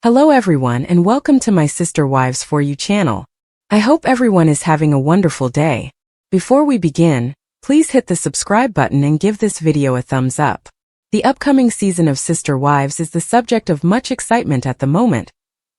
Hello everyone and welcome to my Sister Wives For You channel. I hope everyone is having a wonderful day. Before we begin, please hit the subscribe button and give this video a thumbs up. The upcoming season of Sister Wives is the subject of much excitement at the moment,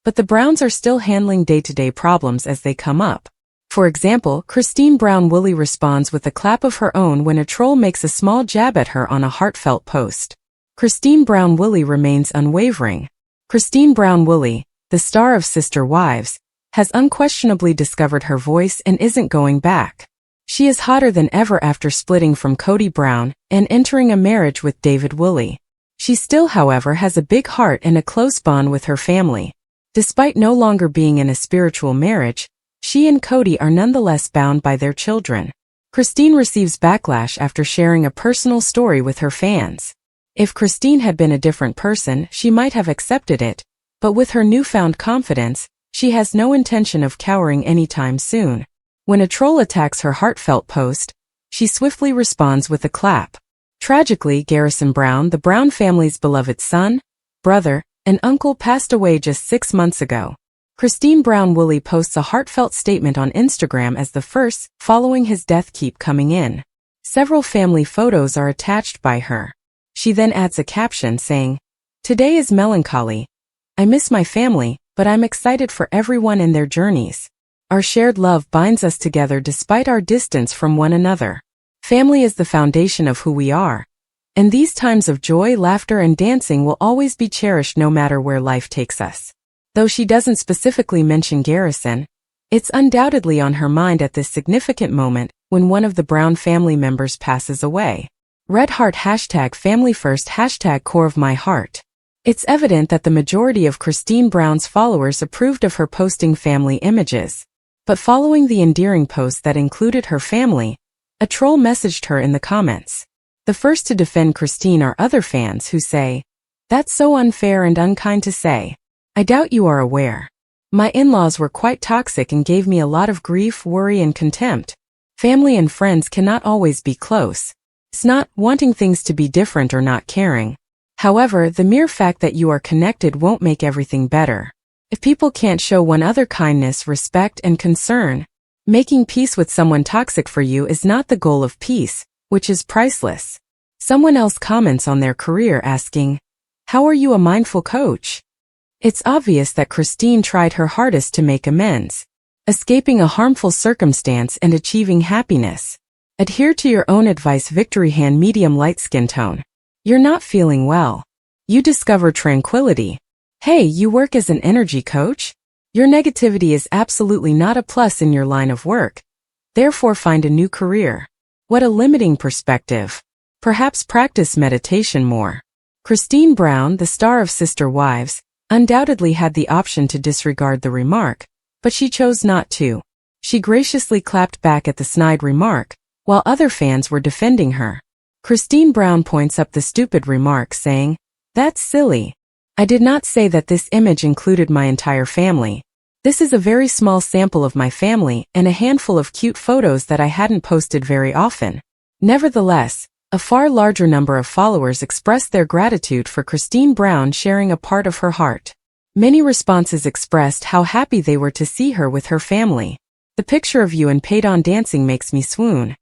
but the Browns are still handling day-to-day problems as they come up. For example, Christine Brown-Woolley responds with a clap of her own when a troll makes a small jab at her on a heartfelt post. Christine Brown-Woolley remains unwavering. Christine Brown-Woolley, the star of Sister Wives, has unquestionably discovered her voice and isn't going back. She is hotter than ever after splitting from Kody Brown and entering a marriage with David Woolley. She still, however, has a big heart and a close bond with her family. Despite no longer being in a spiritual marriage, she and Kody are nonetheless bound by their children. Christine receives backlash after sharing a personal story with her fans. If Christine had been a different person, she might have accepted it, but with her newfound confidence, she has no intention of cowering anytime soon. When a troll attacks her heartfelt post, she swiftly responds with a clap. Tragically, Garrison Brown, the Brown family's beloved son, brother, and uncle, passed away just 6 months ago. Christine Brown-Woolley posts a heartfelt statement on Instagram as the first following his death keep coming in. Several family photos are attached by her. She then adds a caption saying, "Today is melancholy. I miss my family, but I'm excited for everyone and their journeys. Our shared love binds us together despite our distance from one another. Family is the foundation of who we are, and these times of joy, laughter, and dancing will always be cherished no matter where life takes us." Though she doesn't specifically mention Garrison, it's undoubtedly on her mind at this significant moment when one of the Brown family members passes away. Red Heart #Family First #Core of My Heart. It's evident that the majority of Christine Brown's followers approved of her posting family images. But following the endearing post that included her family, a troll messaged her in the comments. The first to defend Christine are other fans who say, "That's so unfair and unkind to say. I doubt you are aware. My in-laws were quite toxic and gave me a lot of grief, worry, and contempt. Family and friends cannot always be close. It's not wanting things to be different or not caring. However, the mere fact that you are connected won't make everything better. If people can't show one another kindness, respect, and concern, making peace with someone toxic for you is not the goal of peace, which is priceless." Someone else comments on their career asking, "How are you a mindful coach?" It's obvious that Christine tried her hardest to make amends, escaping a harmful circumstance and achieving happiness. Adhere to your own advice. Victory hand medium light skin tone. You're not feeling well. You discover tranquility. Hey, you work as an energy coach? Your negativity is absolutely not a plus in your line of work. Therefore, find a new career. What a limiting perspective. Perhaps practice meditation more. Christine Brown, the star of Sister Wives, undoubtedly had the option to disregard the remark, but she chose not to. She graciously clapped back at the snide remark, while other fans were defending her. Christine Brown points up the stupid remark saying, "That's silly. I did not say that this image included my entire family. This is a very small sample of my family and a handful of cute photos that I hadn't posted very often." Nevertheless, a far larger number of followers expressed their gratitude for Christine Brown sharing a part of her heart. Many responses expressed how happy they were to see her with her family. "The picture of you and Paydon dancing makes me swoon.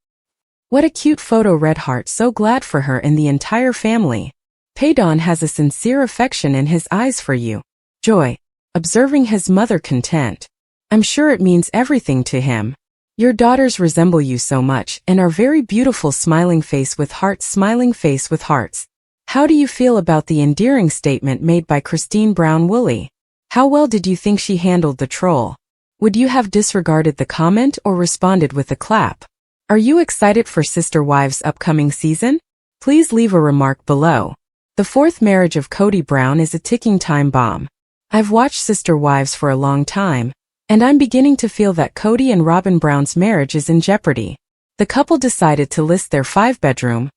What a cute photo. Red Heart, so glad for her and the entire family. Paydon has a sincere affection in his eyes for you. Joy. Observing his mother content. I'm sure it means everything to him. Your daughters resemble you so much and are very beautiful. Smiling face with hearts. Smiling face with hearts. How do you feel about the endearing statement made by Christine Brown-Woolley? How well did you think she handled the troll? Would you have disregarded the comment or responded with a clap? Are you excited for Sister Wives' upcoming season? Please leave a remark below. The fourth marriage of Kody Brown is a ticking time bomb. I've watched Sister Wives for a long time, and I'm beginning to feel that Kody and Robyn Brown's marriage is in jeopardy. The couple decided to list their 5-bedroom,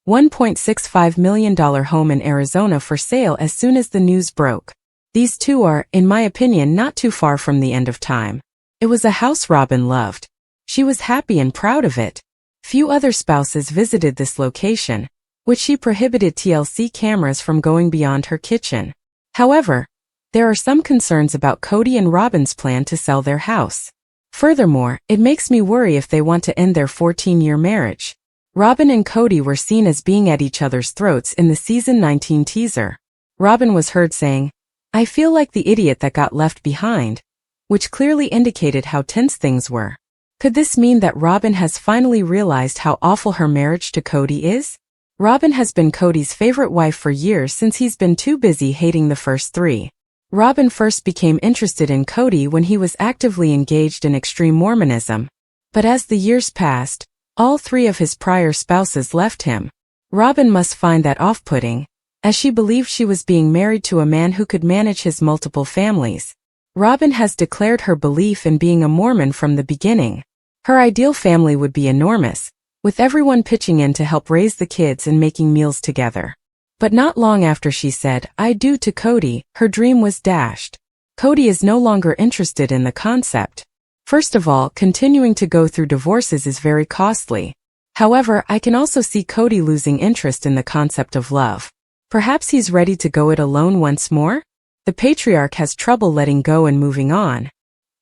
$1.65 million home in Arizona for sale as soon as the news broke. These two are, in my opinion, not too far from the end of time. It was a house Robyn loved. She was happy and proud of it. Few other spouses visited this location, which she prohibited TLC cameras from going beyond her kitchen. However, There are some concerns about Cody and Robin's plan to sell their house. Furthermore, it makes me worry if they want to end their 14-year marriage. Robin and Cody were seen as being at each other's throats in the season 19 teaser. Robin was heard saying, "I feel like the idiot that got left behind," which clearly indicated how tense things were. Could this mean that Robin has finally realized how awful her marriage to Cody is? Robin has been Cody's favorite wife for years since he's been too busy hating the first three. Robin first became interested in Cody when he was actively engaged in extreme Mormonism. But as the years passed, all three of his prior spouses left him. Robin must find that off-putting, as she believed she was being married to a man who could manage his multiple families. Robin has declared her belief in being a Mormon from the beginning. Her ideal family would be enormous, with everyone pitching in to help raise the kids and making meals together. But not long after she said, "I do" to Cody, her dream was dashed. Cody is no longer interested in the concept. First of all, continuing to go through divorces is very costly. However, I can also see Cody losing interest in the concept of love. Perhaps he's ready to go it alone once more? The patriarch has trouble letting go and moving on.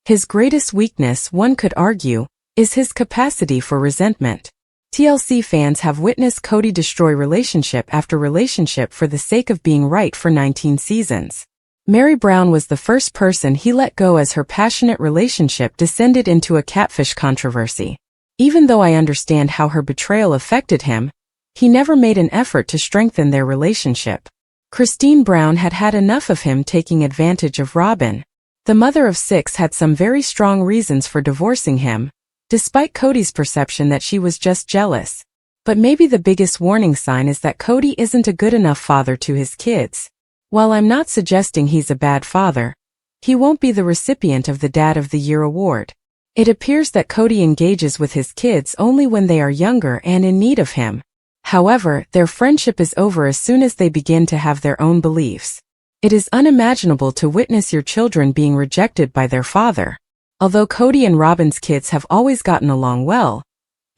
His greatest weakness, one could argue, is his capacity for resentment. TLC fans have witnessed Cody destroy relationship after relationship for the sake of being right for 19 seasons. Mary Brown was the first person he let go as her passionate relationship descended into a catfish controversy. Even though I understand how her betrayal affected him, he never made an effort to strengthen their relationship. Christine Brown had had enough of him taking advantage of Robin. The mother of 6 had some very strong reasons for divorcing him, despite Cody's perception that she was just jealous. But maybe the biggest warning sign is that Cody isn't a good enough father to his kids. While I'm not suggesting he's a bad father, he won't be the recipient of the Dad of the Year award. It appears that Cody engages with his kids only when they are younger and in need of him. However, their friendship is over as soon as they begin to have their own beliefs. It is unimaginable to witness your children being rejected by their father. Although Cody and Robin's kids have always gotten along well,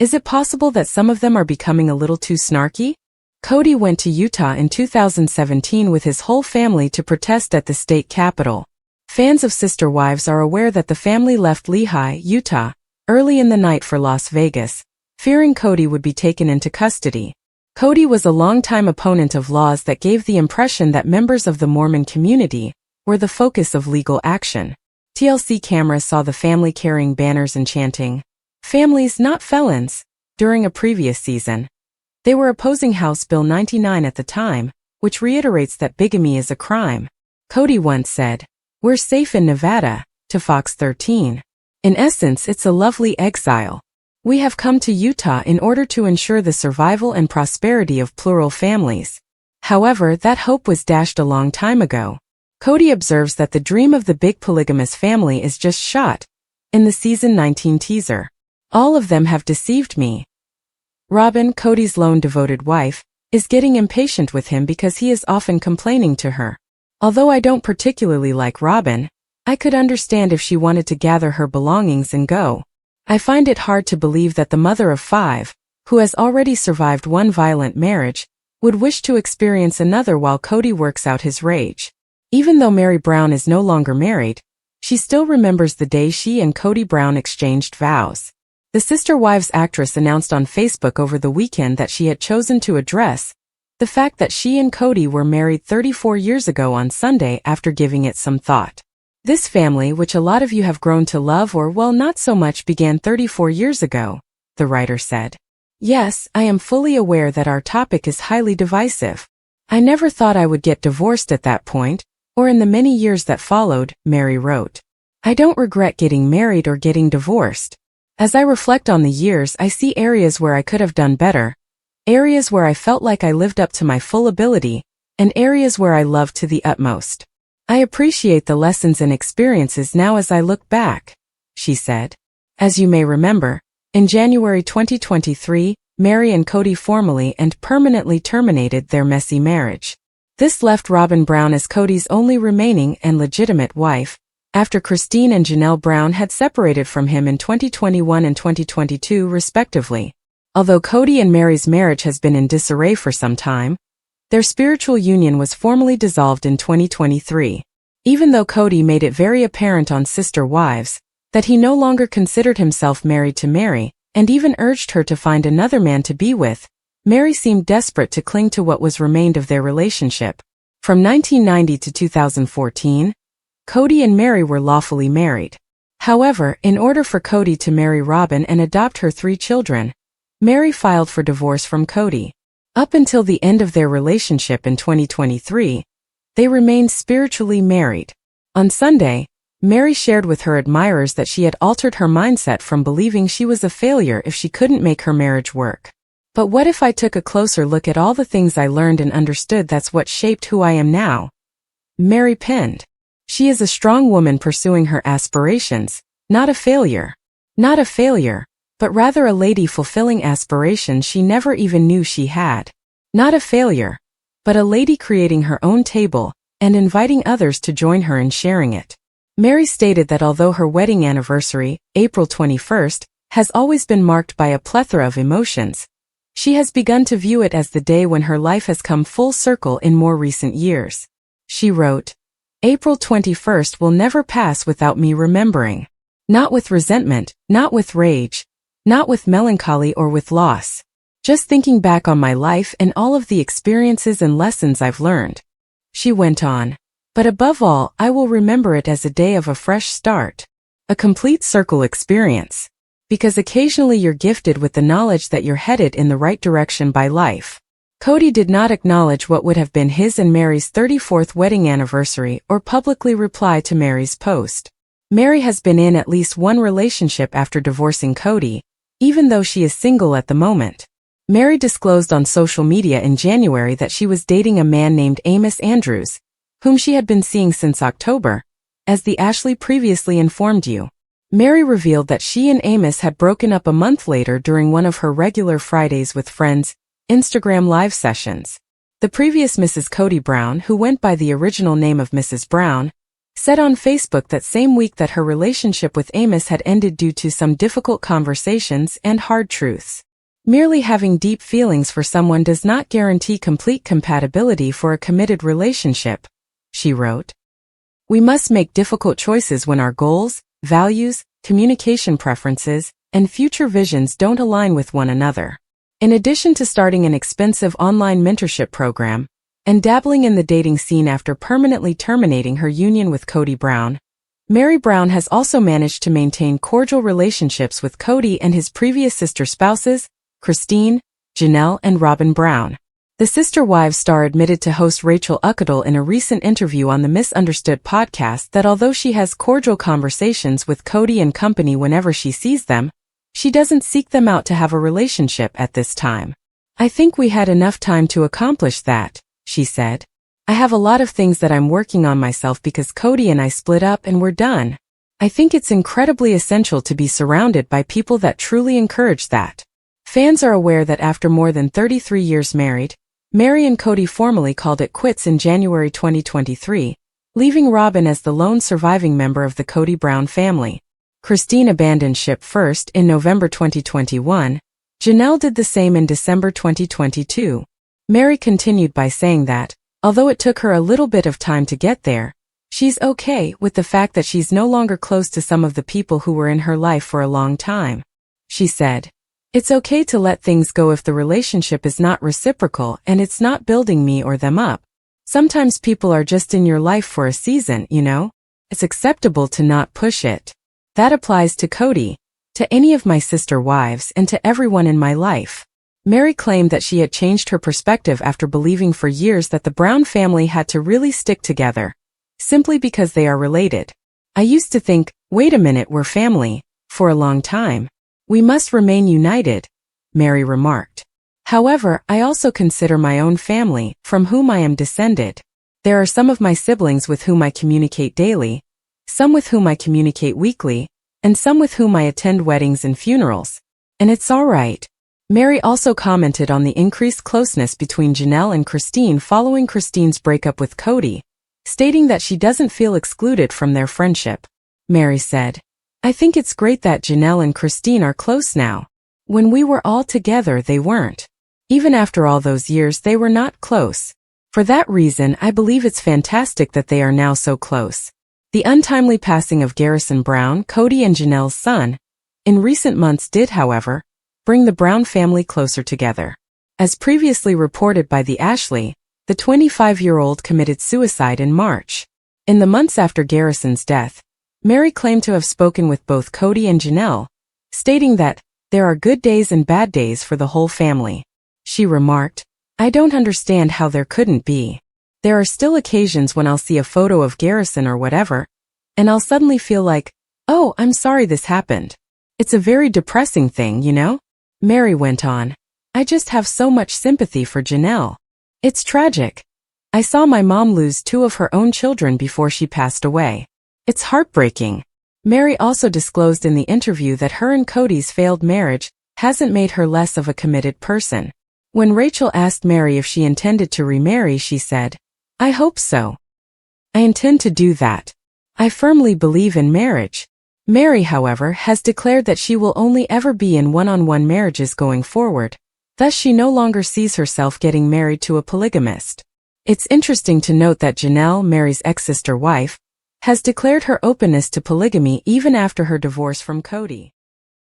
is it possible that some of them are becoming a little too snarky? Cody went to Utah in 2017 with his whole family to protest at the state capitol. Fans of Sister Wives are aware that the family left Lehi, Utah, early in the night for Las Vegas, fearing Cody would be taken into custody. Cody was a longtime opponent of laws that gave the impression that members of the Mormon community were the focus of legal action. TLC cameras saw the family carrying banners and chanting, "Families, not felons," during a previous season. They were opposing House Bill 99 at the time, which reiterates that bigamy is a crime. Cody once said, "We're safe in Nevada," to Fox 13. In essence, it's a lovely exile. We have come to Utah in order to ensure the survival and prosperity of plural families. However, that hope was dashed a long time ago. Cody observes that the dream of the big polygamous family is just shot. In the season 19 teaser, "All of them have deceived me." Robin, Cody's lone devoted wife, is getting impatient with him because he is often complaining to her. Although I don't particularly like Robin, I could understand if she wanted to gather her belongings and go. I find it hard to believe that the mother of 5, who has already survived one violent marriage, would wish to experience another while Cody works out his rage. Even though Mary Brown is no longer married, she still remembers the day she and Cody Brown exchanged vows. The Sister Wives actress announced on Facebook over the weekend that she had chosen to address the fact that she and Cody were married 34 years ago on Sunday after giving it some thought. This family, which a lot of you have grown to love or well not so much, began 34 years ago, the writer said. Yes, I am fully aware that our topic is highly divisive. I never thought I would get divorced at that point, or in the many years that followed, Mary wrote. I don't regret getting married or getting divorced. As I reflect on the years, I see areas where I could have done better, areas where I felt like I lived up to my full ability, and areas where I loved to the utmost. I appreciate the lessons and experiences now as I look back, she said. As you may remember, in January 2023, Mary and Cody formally and permanently terminated their messy marriage. This left Robin Brown as Cody's only remaining and legitimate wife, after Christine and Janelle Brown had separated from him in 2021 and 2022 respectively. Although Cody and Mary's marriage has been in disarray for some time, their spiritual union was formally dissolved in 2023. Even though Cody made it very apparent on Sister Wives that he no longer considered himself married to Mary, and even urged her to find another man to be with, Mary seemed desperate to cling to what was remained of their relationship. From 1990 to 2014, Cody and Mary were lawfully married. However, in order for Cody to marry Robin and adopt her 3 children, Mary filed for divorce from Cody. Up until the end of their relationship in 2023, they remained spiritually married. On Sunday, Mary shared with her admirers that she had altered her mindset from believing she was a failure if she couldn't make her marriage work. But what if I took a closer look at all the things I learned and understood that's what shaped who I am now? Mary penned. She is a strong woman pursuing her aspirations, not a failure. Not a failure, but rather a lady fulfilling aspirations she never even knew she had. Not a failure, but a lady creating her own table and inviting others to join her in sharing it. Mary stated that although her wedding anniversary, April 21st, has always been marked by a plethora of emotions, she has begun to view it as the day when her life has come full circle in more recent years. She wrote, "April 21st will never pass without me remembering. Not with resentment, not with rage, not with melancholy or with loss. Just thinking back on my life and all of the experiences and lessons I've learned." She went on, "But above all, I will remember it as a day of a fresh start. A complete circle experience. Because occasionally you're gifted with the knowledge that you're headed in the right direction by life." Cody did not acknowledge what would have been his and Mary's 34th wedding anniversary or publicly reply to Mary's post. Mary has been in at least one relationship after divorcing Cody, even though she is single at the moment. Mary disclosed on social media in January that she was dating a man named Amos Andrews, whom she had been seeing since October, as the Ashley previously informed you. Mary revealed that she and Amos had broken up a month later during one of her regular Fridays with Friends Instagram live sessions. The previous Mrs. Cody Brown, who went by the original name of Mrs. Brown, said on Facebook that same week that her relationship with Amos had ended due to some difficult conversations and hard truths. Merely having deep feelings for someone does not guarantee complete compatibility for a committed relationship, she wrote. We must make difficult choices when our goals, values, communication preferences, and future visions don't align with one another. In addition to starting an expensive online mentorship program and dabbling in the dating scene after permanently terminating her union with Cody Brown, Mary Brown has also managed to maintain cordial relationships with Cody and his previous sister spouses, Christine, Janelle, and Robin Brown. The Sister Wives star admitted to host Rachel Uckadel in a recent interview on the Misunderstood podcast that although she has cordial conversations with Cody and company whenever she sees them, she doesn't seek them out to have a relationship at this time. "I think we had enough time to accomplish that," she said. "I have a lot of things that I'm working on myself because Cody and I split up and we're done. I think it's incredibly essential to be surrounded by people that truly encourage that." Fans are aware that after more than 33 years married, Mary and Cody formally called it quits in January 2023, leaving Robin as the lone surviving member of the Cody Brown family. Christine abandoned ship first in November 2021. Janelle did the same in December 2022. Mary continued by saying that, although it took her a little bit of time to get there, she's okay with the fact that she's no longer close to some of the people who were in her life for a long time. She said, "It's okay to let things go if the relationship is not reciprocal and it's not building me or them up. Sometimes people are just in your life for a season, you know? It's acceptable to not push it. That applies to Cody, to any of my sister wives, and to everyone in my life." Mary claimed that she had changed her perspective after believing for years that the Brown family had to really stick together, simply because they are related. "I used to think, wait a minute, we're family, for a long time. We must remain united," Mary remarked. "However, I also consider my own family, from whom I am descended. There are some of my siblings with whom I communicate daily, some with whom I communicate weekly, and some with whom I attend weddings and funerals. And it's all right." Mary also commented on the increased closeness between Janelle and Christine following Christine's breakup with Cody, stating that she doesn't feel excluded from their friendship. Mary said, "I think it's great that Janelle and Christine are close now. When we were all together they weren't. Even after all those years they were not close. For that reason, I believe it's fantastic that they are now so close. The untimely passing of Garrison Brown, Cody and Janelle's son, in recent months did, however, bring the Brown family closer together. As previously reported by the Ashley, the 25-year-old committed suicide in March. In the months after Garrison's death, Mary claimed to have spoken with both Cody and Janelle, stating that there are good days and bad days for the whole family. She remarked, "I don't understand how there couldn't be. There are still occasions when I'll see a photo of Garrison or whatever, and I'll suddenly feel like, oh, I'm sorry this happened. It's a very depressing thing, you know?" Mary went on, "I just have so much sympathy for Janelle. It's tragic. I saw my mom lose 2 of her own children before she passed away. It's heartbreaking." Mary also disclosed in the interview that her and Cody's failed marriage hasn't made her less of a committed person. When Rachel asked Mary if she intended to remarry, she said, "I hope so. I intend to do that. I firmly believe in marriage." Mary, however, has declared that she will only ever be in one-on-one marriages going forward, thus she no longer sees herself getting married to a polygamist. It's interesting to note that Janelle, Mary's ex-sister wife, has declared her openness to polygamy even after her divorce from Cody.